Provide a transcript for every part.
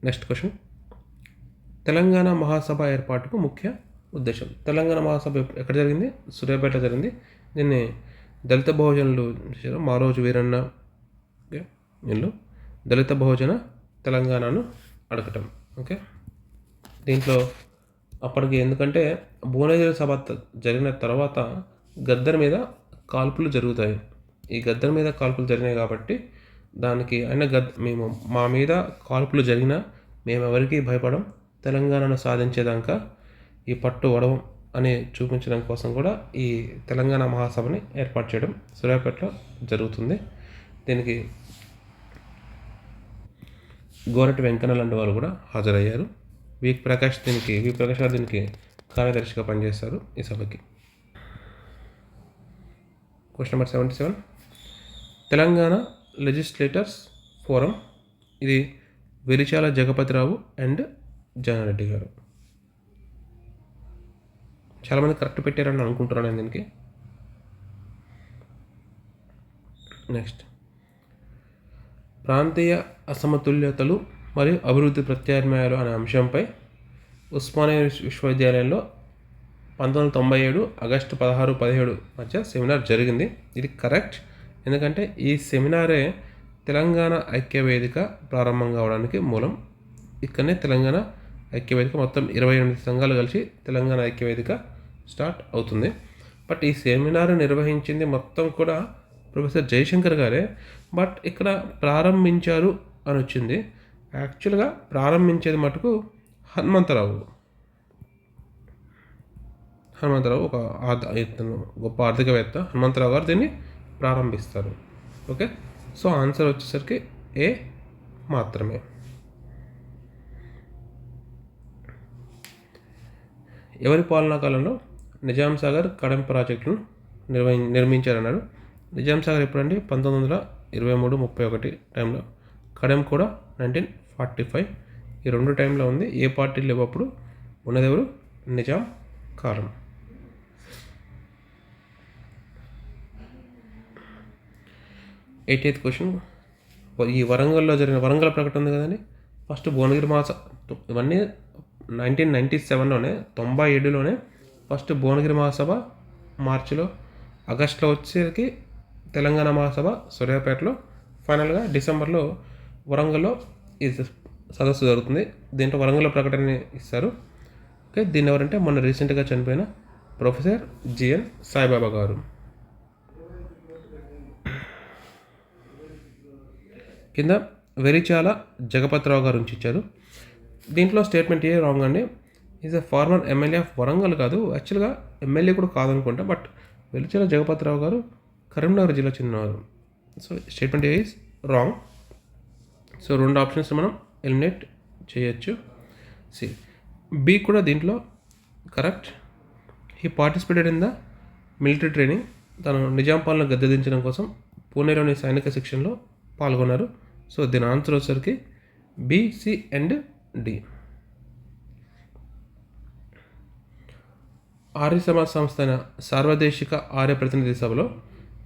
Next question, Telangana మహాసభ ఏర్పాటుకు ముఖ్య ఉద్దేశం. తెలంగాణ మహాసభ ఎక్కడ జరిగింది? సూర్యాపేట జరిగింది. దీన్ని దళిత బహుజనులు చేశారు. మారోజు వీరన్న ఓకే వీళ్ళు దళిత బహుజన తెలంగాణను అడగటం. ఓకే, దీంట్లో అప్పటికి ఎందుకంటే భువనగిరి సభ జరిగిన తర్వాత గద్దర్ మీద కాల్పులు జరుగుతాయి. ఈ గద్దర్ మీద కాల్పులు జరిగినాయి కాబట్టి దానికి ఆయన మేము మా మీద కాల్పులు జరిగినా మేము ఎవరికి భయపడం, తెలంగాణను సాధించేదాకా ఈ పట్టు వడవం అని చూపించడం కోసం కూడా ఈ తెలంగాణ మహాసభని ఏర్పాటు చేయడం సూర్యాపేటలో జరుగుతుంది. దీనికి గోరటి వెంకన్న లాంటి వాళ్ళు కూడా హాజరయ్యారు. వి ప్రకాష్ గారు దీనికి కార్యదర్శిగా పనిచేస్తారు ఈ సభకి. Question number 77, Telangana legislators forum. ఇది వెరిచాల జగపతిరావు అండ్ జానారెడ్డి గారు. చాలామంది కరెక్ట్ పెట్టారని అనుకుంటున్నాను నేను దీనికి. నెక్స్ట్, ప్రాంతీయ అసమతుల్యతలు మరియు అభివృద్ధి ప్రత్యామ్నాయాలు అనే అంశంపై ఉస్మానియా విశ్వవిద్యాలయంలో 1997 ఆగస్టు 16-17 మధ్య సెమినార్ జరిగింది. ఇది కరెక్ట్, ఎందుకంటే ఈ సెమినారే తెలంగాణ ఐక్యవేదిక ప్రారంభం కావడానికి మూలం. ఇక్కడనే తెలంగాణ ఐక్యవేదిక మొత్తం 28 సంఘాలు కలిసి తెలంగాణ ఐక్యవేదిక స్టార్ట్ అవుతుంది. బట్ ఈ సెమినార్ నిర్వహించింది మొత్తం కూడా ప్రొఫెసర్ జయశంకర్ గారే. బట్ ఇక్కడ ప్రారంభించారు అని వచ్చింది. యాక్చువల్గా ప్రారంభించేది మటుకు హనుమంతరావు ఒక గొప్ప ఆర్థికవేత్త హనుమంతరావు గారు దీన్ని ప్రారంభిస్తారు. ఓకే, సో ఆన్సర్ వచ్చేసరికి ఏ మాత్రమే. ఎవరి పాలనా కాలంలో నిజాం సాగర్ కడెం ప్రాజెక్టును నిర్మించారన్నాడు. నిజాం సాగర్ ఎప్పుడండి? 1923-31 టైంలో. కడెం కూడా 1945. ఈ 2 టైంలో ఉంది. ఏ పార్టీలు లేవు అప్పుడు. ఉన్నదెవరు? నిజాం కాలం. ఎయిత్ క్వశ్చన్, ఈ వరంగల్లో జరిగిన వరంగల్ ప్రకటన ఉంది కదండి. ఫస్ట్ భువనగిరి ఇవన్నీ 1997లోనే 97లోనే ఫస్ట్ భువనగిరి మహాసభ మార్చిలో, ఆగస్టులో వచ్చేసరికి తెలంగాణ మహాసభ సూర్యాపేటలో, ఫైనల్గా డిసెంబర్లో వరంగల్లో ఈ సదస్సు జరుగుతుంది. దీంట్లో వరంగల్లో ప్రకటన ఇస్తారు. ఓకే, దీన్ని ఎవరంటే మొన్న రీసెంట్గా చనిపోయిన ప్రొఫెసర్ జిఎన్ సాయిబాబా గారు. కింద వెరిచాల జగపతిరావు గారు నుంచి ఇచ్చారు. దీంట్లో స్టేట్మెంట్ ఏ రాంగ్ అండి. Is a former MLA of Warangal కాదు, యాక్చువల్గా ఎమ్మెల్యే కూడా కాదనుకుంటా. బట్ వెరిచాల జగపతిరావు గారు కరీంనగర్ జిల్లా చెందినవారు. So statement A is wrong. So 2 options మనం ఎలిమినేట్ చేయొచ్చు. బి కూడా దీంట్లో correct. He participated in the military training. తను నిజాం పాలన గద్దెదించడం కోసం పూణేలోని సైనిక శిక్షణలో పాల్గొన్నారు. సో దీని ఆన్సర్ వచ్చేసరికి B, C and D. Arya Samaj సంస్థ అయిన సార్వదేశిక ఆర్య ప్రతినిధి సభలో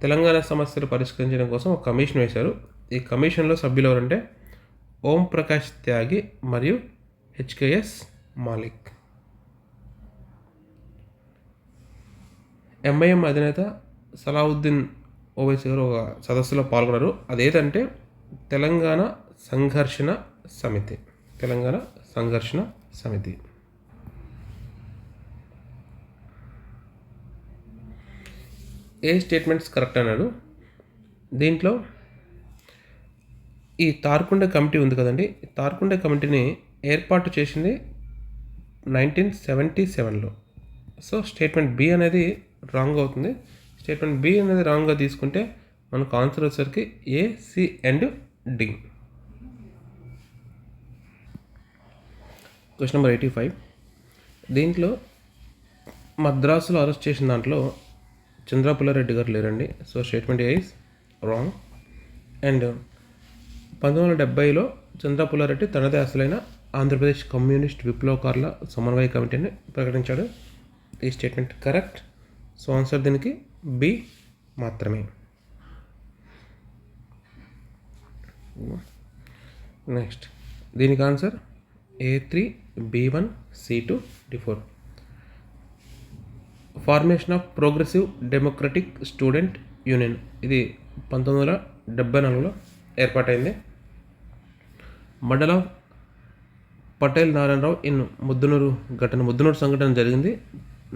తెలంగాణ సమస్యలు పరిష్కరించడం కోసం ఒక కమిషన్ వేశారు. ఈ కమిషన్లో సభ్యులు ఎవరంటే ఓం ప్రకాష్ త్యాగి మరియు హెచ్కేఎస్ మాలిక్. ఎంఐఎం అధినేత సలావుద్దీన్ ఓవైసీ గారు ఒక సదస్సులో పాల్గొన్నారు. అదేంటంటే తెలంగాణ సంఘర్షణ సమితి. ఏ స్టేట్మెంట్స్ కరెక్ట్ అన్నాడు. దీంట్లో ఈ తార్కుండే కమిటీ ఉంది కదండి. తార్కుండే కమిటీని ఏర్పాటు చేసింది 1977లో. సో స్టేట్మెంట్ బి అనేది రాంగ్ అవుతుంది. స్టేట్మెంట్ బి అనేది రాంగ్గా తీసుకుంటే మనకు ఆన్సర్ వచ్చేసరికి A, C and D. Question number 85, దీంట్లో మద్రాసులో అరెస్ట్ చేసిన దాంట్లో చంద్రపుల్లారెడ్డి గారు లేరండి. So statement A is wrong. And 1970లో చంద్రపుల్లారెడ్డి తనదే అసలైన ఆంధ్రప్రదేశ్ కమ్యూనిస్ట్ విప్లవకారుల సమన్వయ కమిటీని ప్రకటించాడు. ఈ స్టేట్మెంట్ కరెక్ట్. సో ఆన్సర్ దీనికి బి మాత్రమే. నెక్స్ట్, దీనికి answer A3 B1 C2 D4. Formation of progressive democratic student union, ఇది 1974లో ఏర్పాటైంది. మండల్ ఆఫ్ పటేల్ నారాయణరావు ఇన్ ముద్దునూరు సంఘటన జరిగింది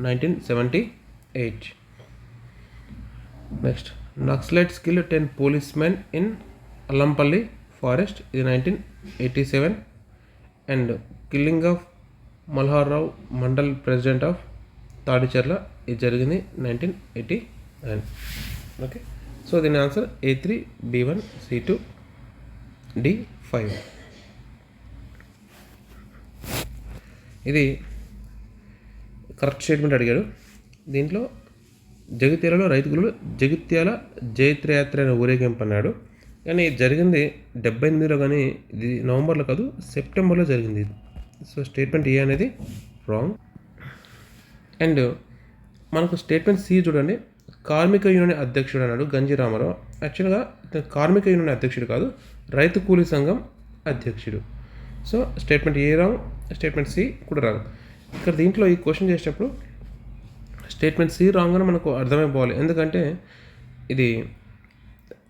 1978. Next, naxalites kill 10 policemen in Allampalli forest, ఇది 1987. And killing of Malhar Rao mandal president of Tadicharla, ఇది జరిగింది 1989. ఓకే, సో దీని answer A3 B1 C2 D5. ఇది కరెక్ట్ స్టేట్మెంట్ అడిగాడు. దీంట్లో జగిత్యాలలో రైతులు జగిత్యాల జైత్రయాత్ర అనే ఊరేగింపు అన్నాడు, కానీ జరిగింది 78లో, కానీ ఇది నవంబర్లో కాదు సెప్టెంబర్లో జరిగింది. సో స్టేట్మెంట్ ఏ అనేది రాంగ్. అండ్ మనకు స్టేట్మెంట్ సి చూడండి, కార్మిక యూనియన్ అధ్యక్షుడు అన్నాడు గంజి రామారావు. యాక్చువల్గా కార్మిక యూనియన్ అధ్యక్షుడు కాదు, రైతు కూలీ సంఘం అధ్యక్షుడు. So statement A wrong, statement C కూడా రాంగ్. ఇక్కడ దీంట్లో ఈ క్వశ్చన్ చేసేటప్పుడు స్టేట్మెంట్ సి రాంగ్ అని మనకు అర్థమైపోవాలి, ఎందుకంటే ఇది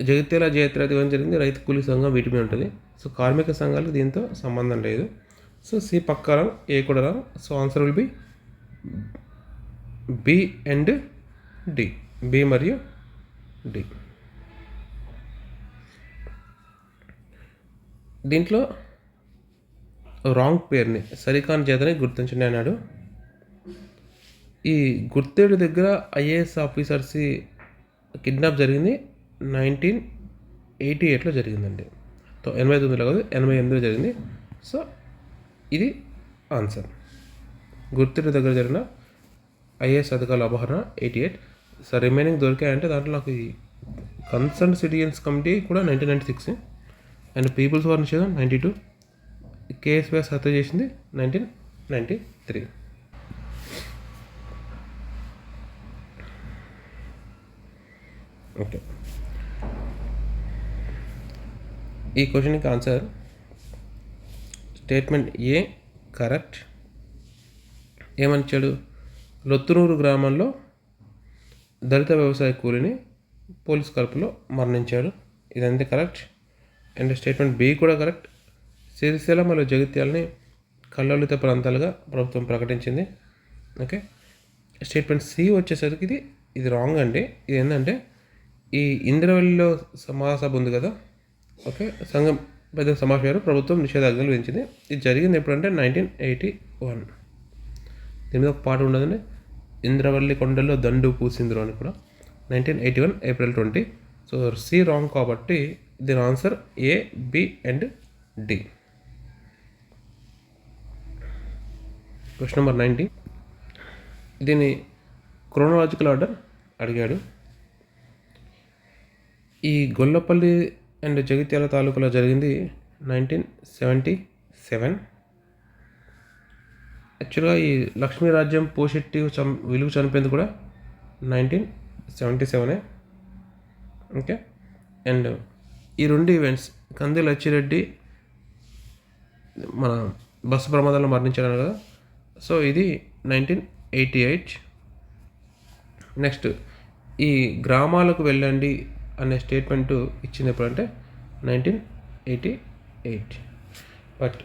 జగిత్యాల జయత్ర జరిగింది, రైతు కూలీ సంఘం వీటి మీద ఉంటుంది. సో కార్మిక సంఘాలకు దీంతో సంబంధం లేదు. సో సి పక్కా రాంగ్, ఏ కూడా wrong. So answer will be B and D, B మరియు డి. దీంట్లో రాంగ్ పేరుని సరికాని చేతని గుర్తించండి అన్నాడు. ఈ గుర్తేడు దగ్గర IAS ఆఫీసర్స్ కిడ్నాప్ జరిగింది 1988లో జరిగిందండి. 89లో కాదు 88లో జరిగింది. సో ఇది ఆన్సర్. గుర్తేడు దగ్గర జరిగిన IAS అధికారుల అపహరణ 88. సో రిమైనింగ్ దొరికాయంటే దాంట్లో నాకు ఈ కన్సర్న్ సిటిజన్స్ కమిటీ కూడా 1996 అండ్ పీపుల్స్ వార్ నిషేధం 92, KSWS హత్య చేసింది 1993. ఓకే, ఈ క్వశ్చన్కి ఆన్సర్ స్టేట్మెంట్ ఏ కరెక్ట్. ఏమనిచ్చాడు, లొత్తునూరు గ్రామంలో దళిత వ్యవసాయ కూలిని పోలీస్ కలుపులో మరణించాడు, ఇదంతా కరెక్ట్. అండ్ స్టేట్మెంట్ బి కూడా కరెక్ట్. సిరిసిల్ల మరియు జగిత్యాలని కల్లోలిత ప్రాంతాలుగా ప్రభుత్వం ప్రకటించింది. ఓకే, స్టేట్మెంట్ సి వచ్చేసరికి ఇది రాంగ్ అండి. ఇది ఏంటంటే ఈ ఇంద్రవల్లిలో మహాసభ ఉంది కదా, ఓకే, సంఘం పెద్ద సమావేశాలు ప్రభుత్వం నిషేధాజ్ఞలు విధించింది. ఇది జరిగింది ఎప్పుడంటే 1981. దీని మీద ఒక పాట ఉండదండి, ఇంద్రవల్లి కొండల్లో దండు పూసింద్రు అని కూడా 1981 April 20. సో సి రాంగ్ కాబట్టి దీని answer A, B and D. Question number 90, దీని క్రోనలాజికల్ ఆర్డర్ అడిగాడు. ఈ గొల్లపల్లి అండ్ జగిత్యాల తాలూకాలో జరిగింది 1977. యాక్చువల్గా ఈ లక్ష్మీ రాజ్యం పోషెట్టి విలువ చనిపోయింది కూడా 1977. ఓకే, అండ్ ఈ రెండు ఈవెంట్స్ కంది లచ్చిరెడ్డి మన బస్సు ప్రమాదంలో మరణించాడు కదా, సో ఇది 1988. నెక్స్ట్, ఈ గ్రామాలకు వెళ్ళండి అనే స్టేట్మెంట్ ఇచ్చింది ఎప్పుడంటే 1988. బట్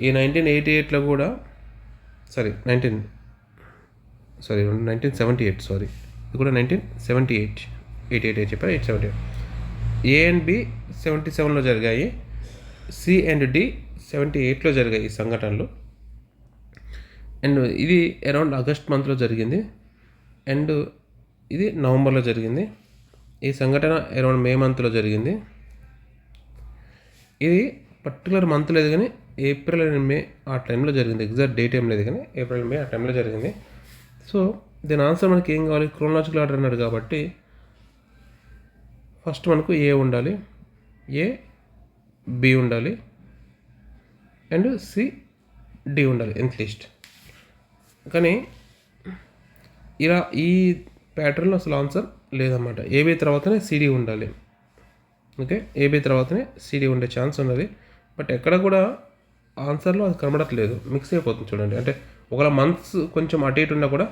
ఈ 1988లో కూడా 1978 సారీ, ఇది కూడా 1978 88 చెప్పారు, 878. ఏ అండ్ బి 77లో జరిగాయి, సి అండ్ డి 78లో జరిగాయి ఈ సంఘటనలు. అండ్ ఇది అరౌండ్ ఆగస్ట్ మంత్లో జరిగింది, అండ్ ఇది నవంబర్లో జరిగింది. ఈ సంఘటన అరౌండ్ మే మంత్లో జరిగింది. ఇది పర్టికులర్ మంత్ లేదు కానీ ఏప్రిల్ అండ్ మే ఆ టైంలో జరిగింది. ఎగ్జాక్ట్ డేట్ ఏం లేదు కానీ ఏప్రిల్ మే ఆ టైంలో జరిగింది. సో దీని ఆన్సర్ మనకి ఏం కావాలి, క్రోనలాజికల్ ఆర్డర్ అన్నాడు కాబట్టి ఫస్ట్ మనకు ఏ ఉండాలి, ఏ బి ఉండాలి అండ్ సి డి ఉండాలి ఎంత లిస్ట్. కానీ ఇలా ఈ ప్యాటర్న్లో అసలు ఆన్సర్ లేదన్నమాట. ఏబీ తర్వాతనే సిడి ఉండాలి. ఓకే, ఏబీ తర్వాతనే సిడి ఉండే ఛాన్స్ ఉన్నది. బట్ ఎక్కడ కూడా ఆన్సర్లో అది కనబడట్లేదు, మిక్స్ అయిపోతుంది చూడండి. అంటే ఒకవేళ మంత్స్ కొంచెం అటు ఇటు ఉన్నా కూడా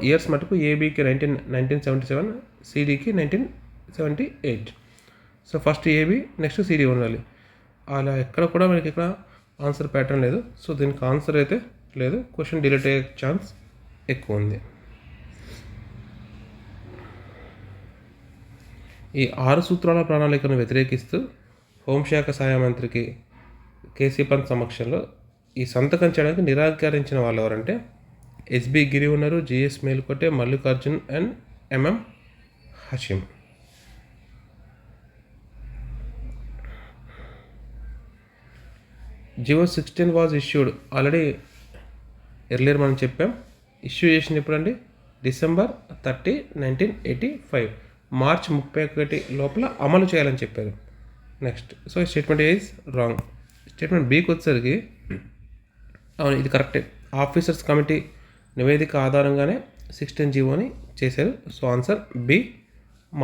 ఇయర్స్ మటుకు ఏబీకి 1977, సిడీకి 1978. So first AB, next CD ఉండాలి. అలా ఎక్కడ కూడా మనకి ఇక్కడ ఆన్సర్ ప్యాటర్న్ లేదు. సో దీనికి ఆన్సర్ అయితే లేదు, క్వశ్చన్ డిలీట్ అయ్యే ఛాన్స్ ఎక్కువ ఉంది. ఈ 6 సూత్రాల ప్రణాళికను వ్యతిరేకిస్తూ హోంశాఖ సహాయ మంత్రికి కేసీ పంత్ సమక్షంలో ఈ సంతకం చేయడానికి నిరాకరించిన వాళ్ళు ఎవరంటే ఎస్బి గిరి ఉన్నారు, GS Melkote, Mallikarjun and MM Hashim. GO 16 was issued already earlier మనం చెప్పాం. ఇష్యూ చేసింది ఎప్పుడండి? December 30, 1985. మార్చ్ 31 లోపల అమలు చేయాలని చెప్పారు. Next, so statement is wrong. Statement బికి వచ్చేసరికి అవును, ఇది కరెక్టే. ఆఫీసర్స్ కమిటీ నివేదిక ఆధారంగానే 16 జీవోని చేశారు. సో ఆన్సర్ బి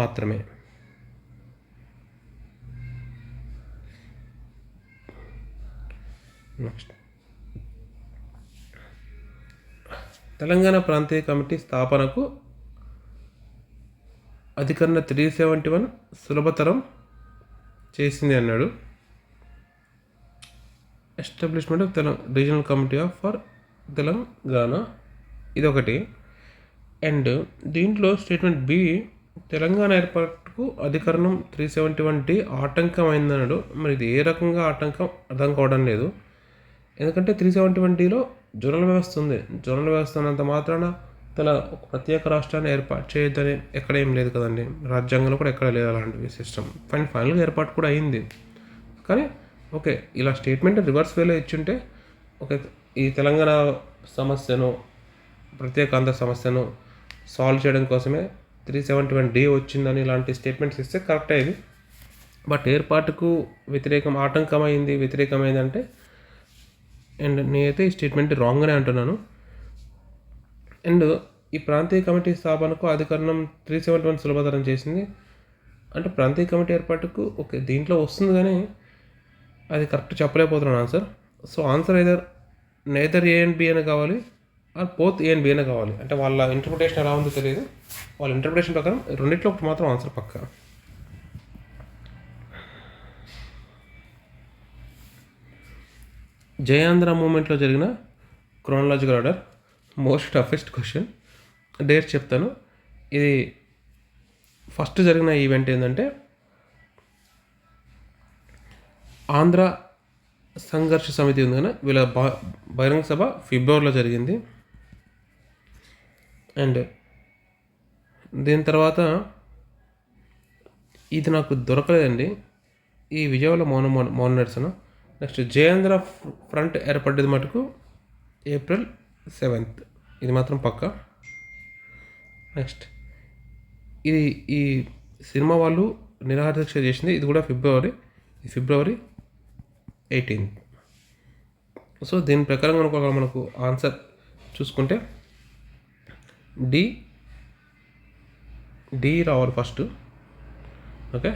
మాత్రమే. నెక్స్ట్, తెలంగాణ ప్రాంతీయ కమిటీ స్థాపనకు అధికరణ 371 సులభతరం చేసింది అన్నాడు. Establishment of regional committee of for Telangana, ఇదొకటి. అండ్ దీంట్లో స్టేట్మెంట్ బి తెలంగాణ ఏర్పాటుకు అధికరణం 371D ఆటంకమైందన్నాడు. మరి ఇది ఏ రకంగా ఆటంకం అర్థం కావడం లేదు. ఎందుకంటే 371Dలో జోనల్ వ్యవస్థ ఉంది. జోనల్ వ్యవస్థ అన్నంత మాత్రాన ఒక ప్రత్యేక రాష్ట్రాన్ని ఏర్పాటు చేయొద్దని ఎక్కడ ఏం లేదు కదండి. రాజ్యాంగంలో కూడా ఎక్కడ లేదు అలాంటివి సిస్టమ్. ఫైనల్గా ఏర్పాటు కూడా అయింది. కానీ ఓకే, ఇలా స్టేట్మెంట్ రివర్స్ వేలో ఇచ్చుంటే ఓకే, ఈ తెలంగాణ సమస్యను, ప్రత్యేక ఆంధ్ర సమస్యను సాల్వ్ చేయడం కోసమే 371D వచ్చిందని ఇలాంటి స్టేట్మెంట్స్ ఇస్తే కరెక్ట్ అయ్యేది. బట్ ఏర్పాటుకు వ్యతిరేకమైంది అంటే, అండ్ నేనైతే ఈ స్టేట్మెంట్ రాంగ్గానే అంటున్నాను. అండ్ ఈ ప్రాంతీయ కమిటీ స్థాపనకు అధికరణం 371 సులభతరం చేసింది అంటే ప్రాంతీయ కమిటీ ఏర్పాటుకు ఓకే దీంట్లో వస్తుంది, కానీ అది కరెక్ట్ చెప్పలేకపోతున్నాను answer. So answer neither A and B అని కావాలి, బోత్ ఏ అండ్ బి అని కావాలి. అంటే వాళ్ళ ఇంటర్ప్రిటేషన్ ఎలా ఉందో తెలియదు. వాళ్ళ ఇంటర్ప్రిటేషన్ ప్రకారం రెండిట్లో ఒకటి మాత్రం ఆన్సర్ పక్కా. జయాంధ్ర మూమెంట్లో జరిగిన chronological order, most toughest question. Dates చెప్తాను. ఇది ఫస్ట్ జరిగిన ఈవెంట్ ఏంటంటే ఆంధ్ర సంఘర్ష సమితి ఉంది కదా, వీళ్ళ బహిరంగ సభ ఫిబ్రవరిలో జరిగింది. అండ్ దీని తర్వాత ఇది నాకు దొరకలేదండి, ఈ విజయవాడ మౌన నిరసన. నెక్స్ట్ జయాంధ్ర ఫ్రంట్ ఏర్పడ్డది మటుకు April 7th, ఇది మాత్రం పక్కా. నెక్స్ట్, ఇది ఈ సినిమా వాళ్ళు నిరాహార దీక్ష చేసింది, ఇది కూడా ఫిబ్రవరి 18th. సో దీని ప్రకారం మనకు ఆన్సర్ చూసుకుంటే డి రావాలి first. Okay,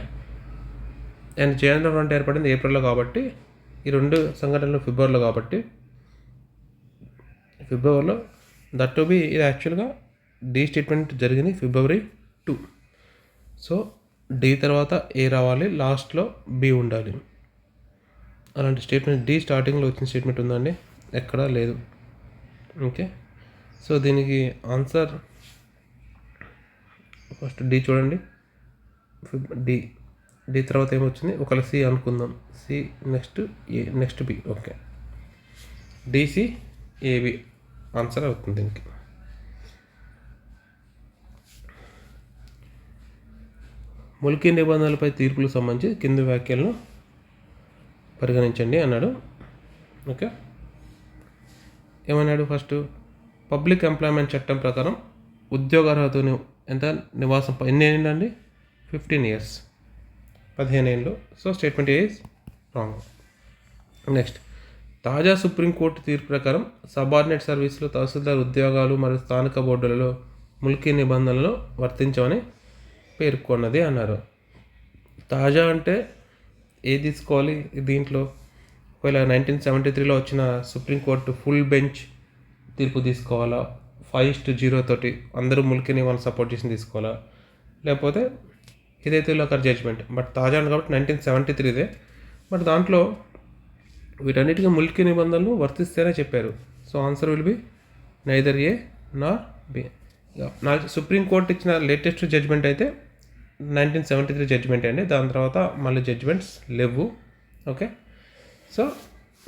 and Jaya Andhra front ఏర్పడింది ఏప్రిల్లో కాబట్టి ఈ రెండు సంఘటనలు ఫిబ్రవరిలో కాబట్టి ఫిబ్రవరిలో దట్ టు బి ఇది యాక్చువల్గా డి స్టేట్మెంట్ జరిగింది February 2. సో డి తర్వాత ఏ రావాలి, లాస్ట్లో బి ఉండాలి. అలాంటి స్టేట్మెంట్ డి స్టార్టింగ్లో వచ్చిన స్టేట్మెంట్ ఉందండి, ఎక్కడా లేదు. ఓకే, సో దీనికి ఆన్సర్ ఫస్ట్ డి చూడండి. డి తర్వాత ఏమొచ్చింది, ఒకవేళ సి అనుకుందాం, C next A next B. Okay, D C A B answer అవుతుంది దీనికి. ముల్కీ నిబంధనలపై తీర్పులకు సంబంధించి కింది వ్యాఖ్యలను పరిగణించండి అన్నాడు. ఓకే, ఏమన్నాడు ఫస్ట్, పబ్లిక్ ఎంప్లాయ్మెంట్ చట్టం ప్రకారం ఉద్యోగార్హతను ఎంత నివాసం ఎన్ని ఏంటండి 15 years, 15 ఏళ్ళు. So statement is wrong. Next, తాజా సుప్రీంకోర్టు తీర్పు ప్రకారం సబార్డినేట్ సర్వీసులు, తహసీల్దార్ ఉద్యోగాలు మరియు స్థానిక బోర్డులలో ముల్కీ నిబంధనలు వర్తించవని పేర్కొన్నది అన్నారు. తాజా అంటే ఏది తీసుకోవాలి దీంట్లో, ఒకవేళ 1973లో వచ్చిన సుప్రీంకోర్టు ఫుల్ బెంచ్ తీర్పు తీసుకోవాలా, 5-0 తోటి అందరూ ముల్కీ నియమాలను సపోర్ట్ చేసి తీసుకోవాలా, లేకపోతే హిదాయతుల్లా ఖాన్ జడ్జ్మెంట్. బట్ తాజా కాబట్టి 1973దే. బట్ దాంట్లో వీటన్నిటికీ ముల్కీ నిబంధనలు వర్తిస్తేనే చెప్పారు. So answer will be neither A nor B. నా సుప్రీంకోర్టు ఇచ్చిన లేటెస్ట్ జడ్జ్మెంట్ అయితే 1973 జడ్జ్మెంట్ అండి. దాని తర్వాత మళ్ళీ జడ్జ్మెంట్స్ లేవు. ఓకే, సో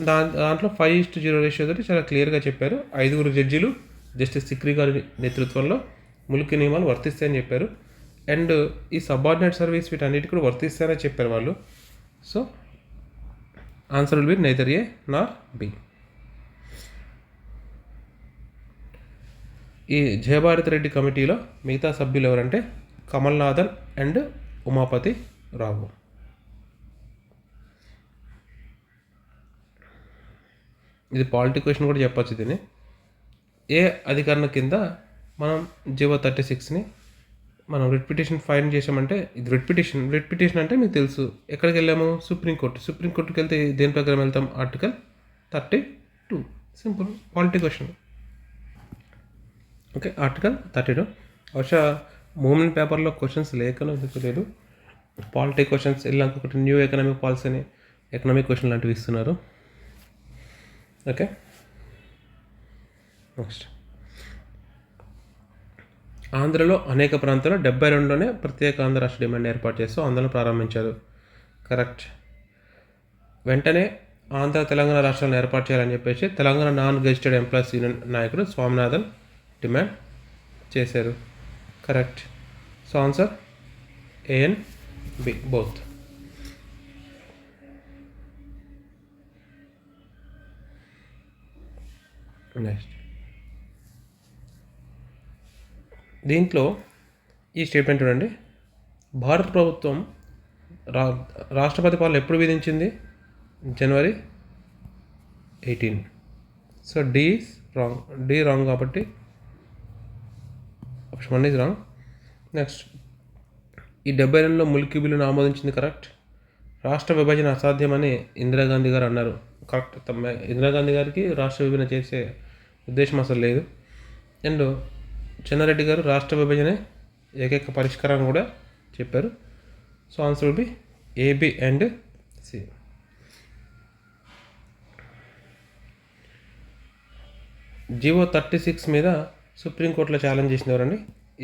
దాంట్లో 5:0 రేషియో తోటి చాలా క్లియర్గా చెప్పారు. 5 జడ్జీలు జస్టిస్ సిక్రీ గారి నేతృత్వంలో ముల్కీ నియమాలు వర్తిస్తాయని చెప్పారు. అండ్ ఈ సబార్డినేట్ సర్వీస్ వీటన్నిటి కూడా వర్తిస్తాయని చెప్పారు వాళ్ళు. So answer will be neither A nor B. ఈ జయభారత్ రెడ్డి కమిటీలో మిగతా సభ్యులు ఎవరంటే కమల్నాథన్ అండ్ ఉమాపతి రావు. ఇది పాలిటీ క్వశ్చన్ కూడా చెప్పచ్చు. దీన్ని ఏ అధికరణ కింద మనం జీవో 36ని మనం రిట్ పిటిషన్ ఫైల్ చేసామంటే, ఇది రిట్ పిటిషన్ అంటే మీకు తెలుసు ఎక్కడికి వెళ్ళాము, సుప్రీంకోర్టుకి వెళ్తే దేని ప్రకారం వెళ్తాం, article 32. Simple polity question. Okay, article 32. బహుశా మూమెంట్ పేపర్లో క్వశ్చన్స్ లేకనో ఎందుకు లేదు, పాలిటీ క్వశ్చన్స్ వెళ్ళాక ఒకటి న్యూ ఎకనామిక్ పాలసీ అని ఎకనామిక్ క్వశ్చన్ లాంటివి ఇస్తున్నారు. ఓకే, నెక్స్ట్ ఆంధ్రలో అనేక ప్రాంతాల్లో 72లోనే ప్రత్యేక ఆంధ్ర రాష్ట్ర డిమాండ్ ఏర్పాటు చేస్తూ ఆందోళన ప్రారంభించారు. కరెక్ట్. వెంటనే ఆంధ్ర తెలంగాణ రాష్ట్రాలను ఏర్పాటు చేయాలని చెప్పేసి Telangana non gazetted employees union నాయకుడు స్వామినాథన్ డిమాండ్ చేశారు. Correct. So answer A and B both. Next దీంట్లో ఈ స్టేట్మెంట్ చూడండి. భారత ప్రభుత్వం రాష్ట్రపతి పాలన ఎప్పుడు విధించింది? January 18. So D is wrong. D wrong కాబట్టి ఆప్షన్ 1 ఈజ్ రాంగ్. నెక్స్ట్ ఈ 72లో ముల్కీ బిల్లును ఆమోదించింది. కరెక్ట్. రాష్ట్ర విభజన అసాధ్యమని ఇందిరాగాంధీ గారు అన్నారు. కరెక్ట్. ఇందిరాగాంధీ గారికి రాష్ట్ర విభజన చేసే ఉద్దేశం అసలు లేదు. అండ్ చెన్నారెడ్డి గారు రాష్ట్ర విభజనే ఏకైక పరిష్కారం కూడా చెప్పారు. So answer will be A B and C. GO 36 మీద సుప్రీంకోర్టులో ఛాలెంజ్ చేసిన ఎవరండి?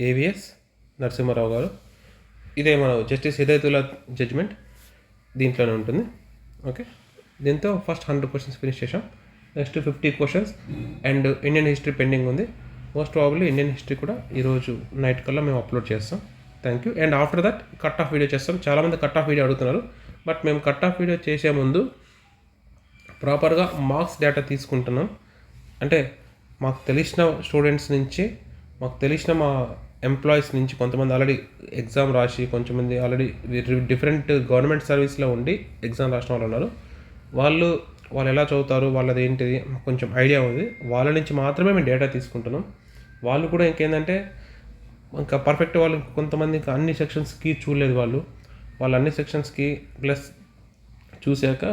ఏవిఎస్ నరసింహారావు గారు. ఇదే మన జస్టిస్ హిదాయతుల్లా జడ్జ్మెంట్ దీంట్లోనే ఉంటుంది. ఓకే, దీంతో ఫస్ట్ 100 క్వశ్చన్స్ ఫినిష్ చేసాం. Next 50 questions and Indian history pending ఉంది. మోస్ట్ ప్రాబబ్లీ ఇండియన్ హిస్టరీ కూడా ఈరోజు నైట్ కల్లా మేము అప్లోడ్ చేస్తాం. Thank you. And after that cut off video చేస్తాం. చాలామంది కట్ ఆఫ్ వీడియో అడుగుతున్నారు. బట్ మేము కట్ ఆఫ్ వీడియో చేసే ముందు ప్రాపర్గా మార్క్స్ డేటా తీసుకుంటున్నాం. అంటే మాకు తెలిసిన స్టూడెంట్స్ నుంచి, మాకు తెలిసిన మా ఎంప్లాయీస్ నుంచి కొంతమంది ఆల్రెడీ ఎగ్జామ్ రాసి, కొంతమంది ఆల్రెడీ డిఫరెంట్ గవర్నమెంట్ సర్వీస్లో ఉండి ఎగ్జామ్ రాసిన వాళ్ళు ఉన్నారు. వాళ్ళు ఎలా చదువుతారు, వాళ్ళది ఏంటిది కొంచెం ఐడియా ఉంది. వాళ్ళ నుంచి మాత్రమే మేము డేటా తీసుకుంటున్నాం. వాళ్ళు కూడా ఇంకేంటంటే ఇంకా పర్ఫెక్ట్ వాళ్ళు కొంతమంది ఇంకా అన్ని సెక్షన్స్కి చూడలేదు. వాళ్ళు అన్ని సెక్షన్స్కి ప్లస్ చూశాక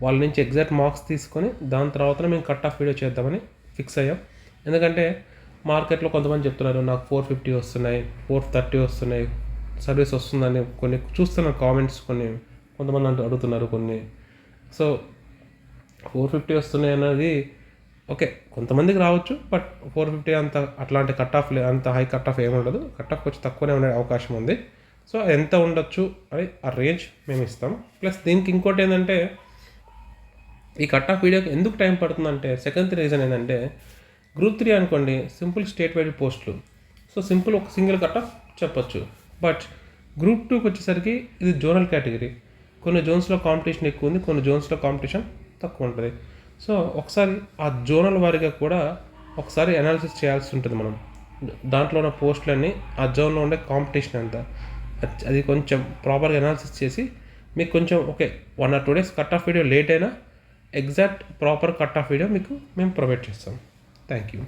వాళ్ళ నుంచి ఎగ్జాక్ట్ మార్క్స్ తీసుకొని దాని తర్వాత మేము కట్ ఆఫ్ వీడియో చేద్దామని ఫిక్స్ అయ్యాం. ఎందుకంటే మార్కెట్లో కొంతమంది చెప్తున్నారు నాకు 450 వస్తున్నాయి, 430 వస్తున్నాయి, సర్వీస్ వస్తుందని కొన్ని చూస్తున్నారు కామెంట్స్. కొంతమంది అడుగుతున్నారు కొన్ని. సో 450 వస్తున్నాయి అన్నది ఓకే, కొంతమందికి రావచ్చు. బట్ 450 అంత అట్లాంటి కట్ ఆఫ్ అంత హై కట్ ఆఫ్ ఏమి ఉండదు. కట్ ఆఫ్ కొంచెం తక్కువనే ఉండే అవకాశం ఉంది. సో ఎంత ఉండొచ్చు అని ఆ రేంజ్ మేము ఇస్తాం. ప్లస్ దీనికి ఇంకోటి ఏంటంటే ఈ కట్ ఆఫ్ వీడియోకి ఎందుకు టైం పడుతుందంటే సెకండ్ రీజన్ ఏంటంటే గ్రూప్ 3 అనుకోండి సింపుల్ స్టేట్ వైడ్ పోస్టులు. సో సింపుల్ ఒక సింగిల్ కట్ ఆఫ్ చెప్పొచ్చు. బట్ గ్రూప్ 2కి వచ్చేసరికి ఇది జోనల్ కేటగిరీ. కొన్ని జోన్స్లో కాంపిటీషన్ ఎక్కువ ఉంది, కొన్ని జోన్స్లో కాంపిటీషన్ తక్కువ ఉంటుంది. సో ఒకసారి ఆ జోనల్ వారిగా కూడా ఒకసారి అనాలిసిస్ చేయాల్సి ఉంటుంది. మనం దాంట్లో ఉన్న పోస్టులన్నీ ఆ జోన్లో ఉండే కాంపిటీషన్ అంతా అది కొంచెం ప్రాపర్గా అనాలిసిస్ చేసి మీకు కొంచెం okay 1 or 2 days cut off video late అయినా exact proper cut off video మీకు మేము ప్రొవైడ్ చేస్తాం. Thank you.